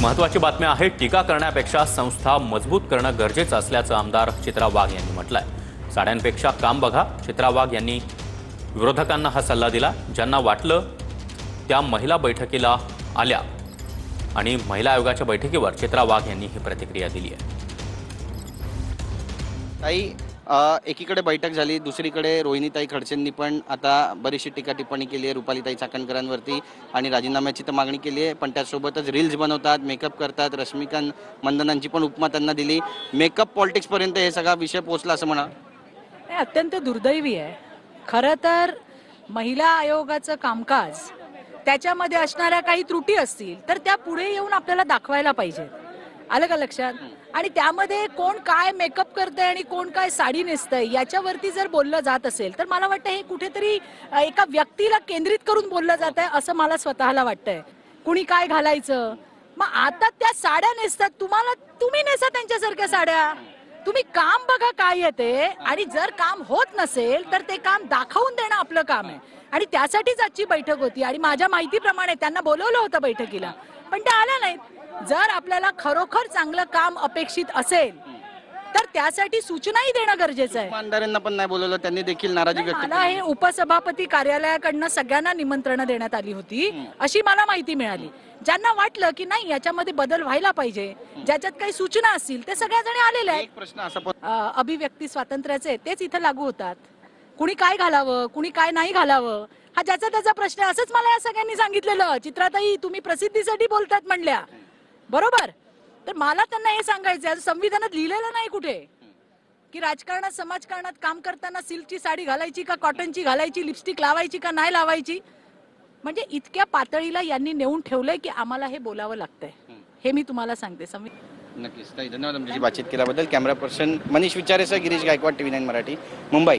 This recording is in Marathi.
महत्त्वाची बातमी आहे। टीका करण्यापेक्षा संस्था मजबूत करणं गरजेचं असल्याचं आमदार चित्रा वाघ यांनी म्हटलंय। साड्यांपेक्षा काम बघा, चित्रा वाघ यांनी विरोधकांना हा सल्ला दिला। ज्यांना वाटलं त्या महिला बैठकीला आल्या आणि महिला आयोगाच्या बैठकीवर चित्रा वाघ यांनी ही प्रतिक्रिया दिली आहे। ताई, एकीकडे बैठक झाली, दुसरीकडे रोहिणीताई खडसेंनी पण आता बरीचशी टीका टिप्पणी केली आहे रुपालीताई चाकणकरांवरती आणि राजीनाम्याची तर मागणी केली आहे, पण त्यासोबतच रील्स बनवतात, मेकअप करतात। रश्मिका मंदनांची पण उपमा त्यांना दिली। मेकअप पॉलिटिक्स पर्यंत हे सगळा विषय पोहोचला असं म्हणा। हे अत्यंत दुर्दैवी आहे। खरं तर महिला आयोगाचं कामकाज, त्याच्यामध्ये असणाऱ्या काही त्रुटी असतील तर त्या पुढे येऊन आपल्याला दाखवायला पाहिजे। आलं का लक्षात? आणि त्यामध्ये कोण काय मेकअप करतंय आणि कोण काय साडी नेसतंय याच्यावरती जर बोललं जात असेल तर मला वाटतं हे कुठेतरी एका व्यक्तीला केंद्रित करून बोललं जात आहे असं मला स्वतःला वाटतंय। कुणी काय घालायचं, मग आता त्या साड्या नेसतात, तुम्ही नेसा त्यांच्यासारख्या साड्या। तुम्ही काम बघा काय येते, आणि जर काम होत नसेल तर ते काम दाखवून देणं आपलं काम आहे। आणि त्यासाठीच आजची बैठक होती आणि माझ्या माहितीप्रमाणे त्यांना बोलवलं होतं बैठकीला, पण त्या आल्या नाहीत। जर आपल्याला खरोखर चांगलं काम अपेक्षित असेल तर त्यासाठी सूचनाही देणं गरजेचं आहे। आमदारांना पण नाही बोलवलं, त्यांनी देखील नाराजी व्यक्त केली। मला हे उपसभापती कार्यालयाकडनं सगळ्यांना निमंत्रण देण्यात आली होती अशी मला माहिती मिळाली। ज्यांना वाटलं की नाही याच्यामध्ये बदल व्हायला पाहिजे, ज्याच्यात काही सूचना असतील ते सगळ्याजणी आलेले आहेत। एक प्रश्न असा अभिव्यक्ती स्वातंत्र्याचे तेच इथे लागू होतात। कुणी काय घालावं, कुणी काय नाही घालावं हा ज्याचा त्याचा प्रश्न, असंच मला या सगळ्यांनी सांगितलेलं। चित्राताई, तुम्ही प्रसिद्धीसाठी बोलतात म्हणल्या, बरोबर? तर मला त्यांना हे सांगायचं, संविधानात लिहिलेलं नाही कुठे की राजकारणात समाजकारणात काम करताना सिल्कची साडी घालायची का कॉटनची घालायची, लिपस्टिक लावायची का नाही लावायची। म्हणजे इतक्या पातळीला यांनी नेऊन ठेवलंय की आम्हाला हे बोलावं लागतंय, हे मी तुम्हाला सांगते। नक्कीच ताई, धन्यवाद आमच्याशी बातचीत केल्याबद्दल। कॅमेरा पर्सन मनीष विचारेसह गिरीश गायकवाड, TV9 मराठी, मुंबई।